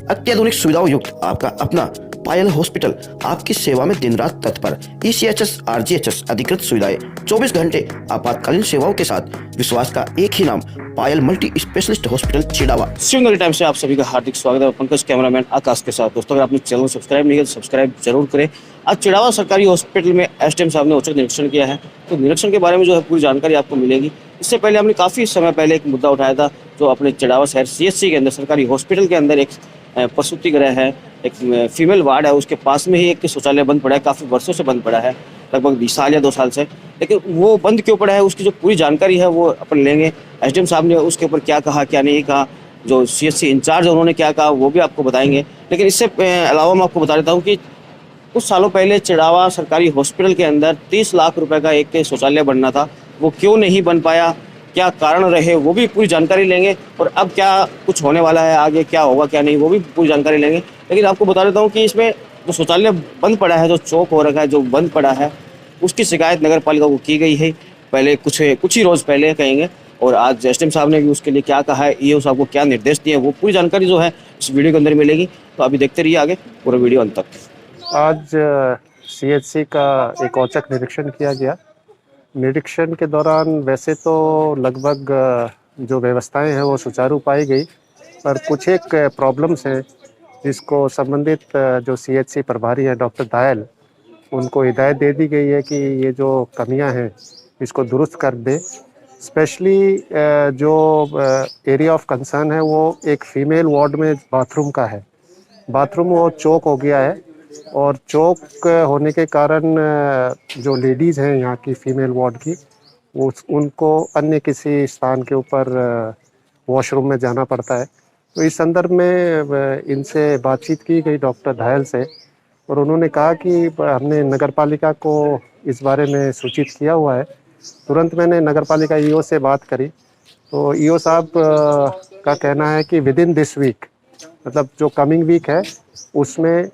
अत्याधुनिक सुविधाओं युक्त आपका अपना पायल हॉस्पिटल आपकी सेवा में दिन रात तत्पर। ECHS RGHS अधिकृत सुविधाएं, 24 घंटे आपातकालीन सेवाओं के साथ विश्वास का एक ही नाम, पायल मल्टी स्पेशलिस्ट हॉस्पिटल चिड़ावा। शिवनगरी टाइम से आप सभी का हार्दिक स्वागत है। पंकज कैमरामैन आकाश के साथ। दोस्तों, अगर आपने चैनल को सब्सक्राइब नहीं किया तो सब्सक्राइब जरूर करें। आज चिड़ावा सरकारी हॉस्पिटल में SDM साहब ने औचक निरीक्षण किया है, तो निरीक्षण के बारे में जो है पूरी जानकारी आपको मिलेगी। इससे पहले हमने काफी समय पहले एक मुद्दा उठाया था, जो अपने चिड़ावा शहर CHC के अंदर सरकारी हॉस्पिटल के अंदर एक प्रसूति गृह है, एक फीमेल वार्ड है, उसके पास में ही एक शौचालय बंद पड़ा है, काफ़ी वर्षों से बंद पड़ा है, लगभग 20 साल या 2 साल से। लेकिन वो बंद क्यों पड़ा है, उसकी जो पूरी जानकारी है वो अपन लेंगे। SDM साहब ने उसके ऊपर क्या कहा, क्या नहीं कहा, जो CHC इंचार्ज है उन्होंने क्या कहा, वो भी आपको बताएंगे। लेकिन इससे अलावा मैं आपको बता देता हूँ कि कुछ सालों पहले चिड़ावा सरकारी हॉस्पिटल के अंदर 30 लाख रुपए का एक शौचालय बनना था, वो क्यों नहीं बन पाया, क्या कारण रहे, वो भी पूरी जानकारी लेंगे। और अब क्या कुछ होने वाला है, आगे क्या होगा क्या नहीं, वो भी पूरी जानकारी लेंगे। लेकिन आपको बता देता हूँ कि इसमें जो शौचालय बंद पड़ा है, जो चौक हो रखा है, जो बंद पड़ा है, उसकी शिकायत नगर पालिका को की गई है पहले कुछ ही रोज़ पहले कहेंगे। और आज SDM साहब ने भी उसके लिए क्या कहा है, EO साहब को क्या निर्देश दिए, वो पूरी जानकारी जो है इस वीडियो के अंदर मिलेगी। तो अभी देखते रहिए आगे पूरा वीडियो अंत तक। आज CHC का एक औचक निरीक्षण किया गया। निरीक्षण के दौरान वैसे तो लगभग जो व्यवस्थाएं हैं वो सुचारू पाई गई, पर कुछ एक प्रॉब्लम्स हैं जिसको संबंधित जो CHC प्रभारी हैं डॉक्टर दायल, उनको हिदायत दे दी गई है कि ये जो कमियां हैं इसको दुरुस्त कर दे। स्पेशली जो एरिया ऑफ कंसर्न है वो एक फीमेल वार्ड में बाथरूम का है। बाथरूम वो चौक हो गया है, और चौक होने के कारण जो लेडीज़ हैं यहाँ की फीमेल वार्ड की, उनको अन्य किसी स्थान के ऊपर वॉशरूम में जाना पड़ता है। तो इस संदर्भ में इनसे बातचीत की गई डॉक्टर धायल से, और उन्होंने कहा कि हमने नगर पालिका को इस बारे में सूचित किया हुआ है। तुरंत मैंने नगर पालिका EO से बात करी, तो EO साहब का कहना है कि विद इन दिस वीक, मतलब जो कमिंग वीक है उसमें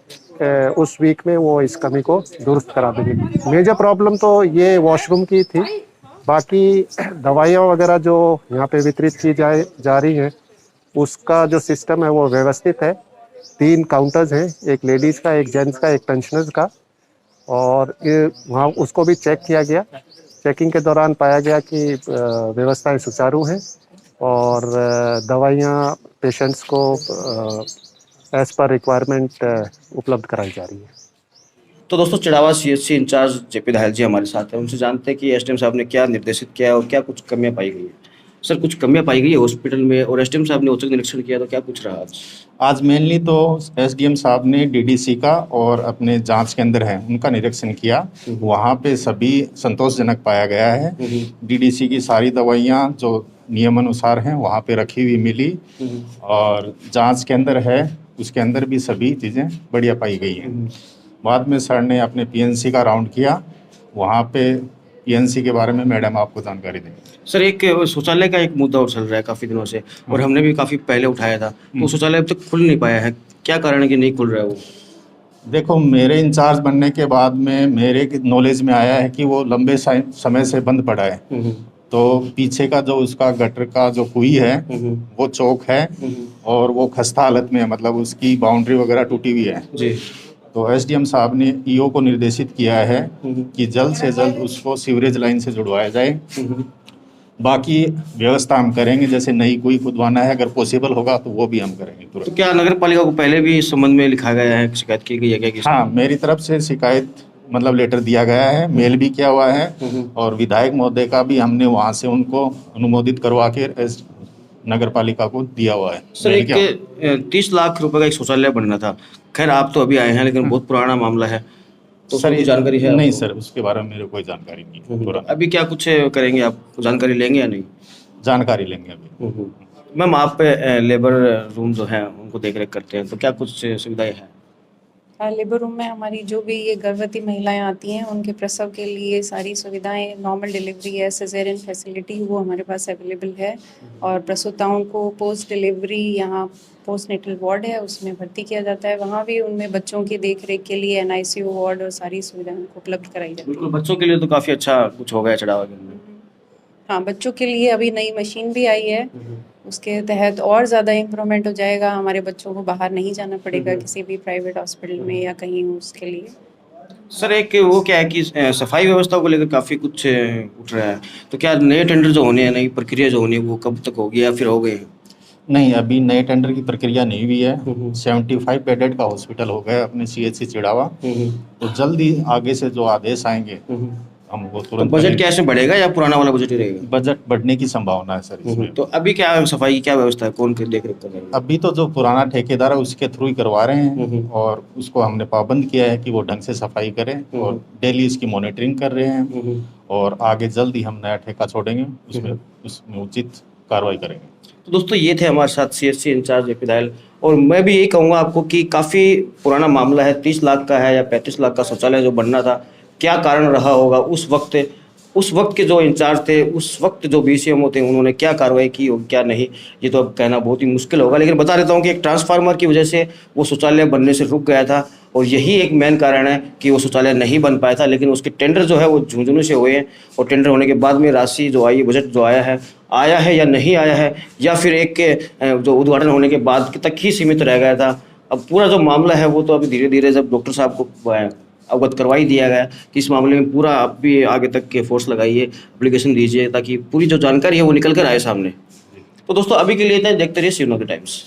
उस वीक में वो इस कमी को दुरुस्त करा देंगे। मेजर प्रॉब्लम तो ये वॉशरूम की थी, बाकी दवाइयाँ वगैरह जो यहाँ पे वितरित की जा रही हैं उसका जो सिस्टम है वो व्यवस्थित है। 3 काउंटर्स हैं, एक लेडीज़ का, एक जेंट्स का, एक पेंशनर्स का, और वहाँ उसको भी चेक किया गया। चेकिंग के दौरान पाया गया कि व्यवस्थाएं सुचारू हैं और दवाइयाँ पेशेंट्स को एज पर रिक्वायरमेंट उपलब्ध कराई जा रही है। तो दोस्तों, Chirawa CHC in charge JP Dahil जी हमारे साथ हैं, उनसे जानते हैं कि SDM साहब ने क्या निर्देशित किया है और क्या कुछ कमियां पाई गई है। सर, कुछ कमियां पाई गई है हॉस्पिटल में और SDM साहब ने औचक निरीक्षण किया, तो क्या कुछ रहा आज मेनली तो SDM साहब ने DDC का और अपने जांच केंद्र है उनका निरीक्षण किया। वहाँ पे सभी संतोषजनक पाया गया है। DDC की सारी दवाइयाँ जो नियमानुसार हैं वहाँ पे रखी हुई मिली, और जांच केंद्र है उसके अंदर भी सभी चीज़ें बढ़िया पाई गई हैं। बाद में सर ने अपने PNC का राउंड किया, वहाँ पे PNC के बारे में मैडम आपको जानकारी देंगे। सर, एक शौचालय का एक मुद्दा और चल रहा है काफ़ी दिनों से, और हमने भी काफ़ी पहले उठाया था, तो शौचालय अब तक खुल नहीं पाया है। क्या कारण है कि नहीं खुल रहा है वो? देखो, मेरे इंचार्ज बनने के बाद में मेरे नॉलेज में आया है कि वो लंबे समय से बंद पड़ा है। तो पीछे का जो उसका गटर का जो कुई है वो चौक है, और वो खस्ता हालत में है, मतलब उसकी बाउंड्री वगैरह टूटी हुई है जी। तो SDM साहब ने EO को निर्देशित किया है कि जल्द से जल्द उसको सीवरेज लाइन से जुड़वाया जाए। बाकी व्यवस्था हम करेंगे, जैसे नई कुई खुदवाना है, अगर पॉसिबल होगा तो वो भी हम करेंगे तुरंत। तो क्या नगर पालिका को पहले भी इस संबंध में लिखा गया है, शिकायत की गई है क्या? हाँ, मेरी तरफ से शिकायत मतलब लेटर दिया गया है, मेल भी किया हुआ है, और विधायक महोदय का भी हमने वहाँ से उनको अनुमोदित करवा के नगर पालिका को दिया हुआ है। सर, एक 30 लाख रुपए का एक शौचालय बनना था। खैर, आप तो अभी आए हैं, लेकिन बहुत पुराना मामला है, तो सर ये जानकारी है? नहीं सर, उसके बारे में मेरे कोई जानकारी नहीं है। अभी क्या कुछ करेंगे आप, जानकारी लेंगे या नहीं? जानकारी लेंगे अभी। मैम, आप लेबर रूम जो है उनको देख रेख करते हैं, तो क्या कुछ सुविधाएं हैं? लेबर रूम में हमारी जो भी ये गर्भवती महिलाएं आती हैं उनके प्रसव के लिए सारी सुविधाएं, नॉर्मल डिलीवरी है, सिजेरियन फैसिलिटी, वो हमारे पास अवेलेबल है। और प्रसूताओं को पोस्ट डिलीवरी यहाँ पोस्टनेटल वार्ड है उसमें भर्ती किया जाता है। वहाँ भी उनमें बच्चों की देख रेख के लिए NICU वार्ड और सारी सुविधाएं उनको उपलब्ध कराई जाती है। बिल्कुल, बच्चों के लिए तो काफ़ी अच्छा कुछ हो गया चिड़ावा के अंदर। हाँ, बच्चों के लिए अभी नई मशीन भी आई है उसके तहत और ज़्यादा इम्प्रूवमेंट हो जाएगा, हमारे बच्चों को बाहर नहीं जाना पड़ेगा किसी भी प्राइवेट हॉस्पिटल में या कहीं उसके लिए। सर एक वो क्या है कि सफाई व्यवस्था को लेकर काफ़ी कुछ उठ रहा है, तो क्या नए टेंडर जो होने हैं, नई प्रक्रिया जो होनी है वो कब तक होगी या फिर हो गए? नहीं, अभी नए टेंडर की प्रक्रिया नहीं हुई है। 75 बेडेड का हॉस्पिटल हो गया अपने CHC चिड़ावा। तो जल्द ही आगे से जो आदेश आएंगे हम वो तो तुरंत बजट करेंगे। क्या इसमें बढ़ेगा या पुराना वाला बजट ही रहेगा? बजट बढ़ने की संभावना है सर इसमें। तो अभी क्या सफाई की क्या व्यवस्था है, कौन देख रेख कर रहा है? अभी तो जो पुराना ठेकेदार है उसके थ्रू ही करवा रहे हैं और उसको हमने पाबंद किया है कि वो ढंग से सफाई करें और डेली इसकी मॉनिटरिंग कर रहे हैं और आगे जल्द ही हम नया ठेका छोड़ेंगे, उसमें उचित कार्रवाई करेंगे। तो दोस्तों ये थे हमारे साथ CHC इंचार्ज AP दायल, और मैं भी यही कहूँगा आपको कि काफ़ी पुराना मामला है, 30 लाख का है या 35 लाख का शौचालय जो बनना था। क्या कारण रहा होगा उस वक्त के जो इंचार्ज थे, उस वक्त जो BCMO थे, उन्होंने क्या कार्रवाई की और क्या नहीं, ये तो अब कहना बहुत ही मुश्किल होगा। लेकिन बता देता हूँ कि एक ट्रांसफार्मर की वजह से वो शौचालय बनने से रुक गया था और यही एक मेन कारण है कि वो शौचालय नहीं बन पाया था। लेकिन उसके टेंडर जो है वो झुंझुनू से हुए हैं और टेंडर होने के बाद में राशि जो आई है, बजट जो आया है या नहीं आया है, या फिर एक के जो उद्घाटन होने के बाद तक ही सीमित रह गया था। अब पूरा जो मामला है वो तो अभी धीरे धीरे जब डॉक्टर साहब को अवगत करवा ही दिया गया कि इस मामले में पूरा आप भी आगे तक के फोर्स लगाइए, एप्लीकेशन दीजिए, ताकि पूरी जो जानकारी है वो निकल कर आए सामने। तो दोस्तों अभी के लिए इतना ही, देखते रहिए शिवनगर टाइम्स।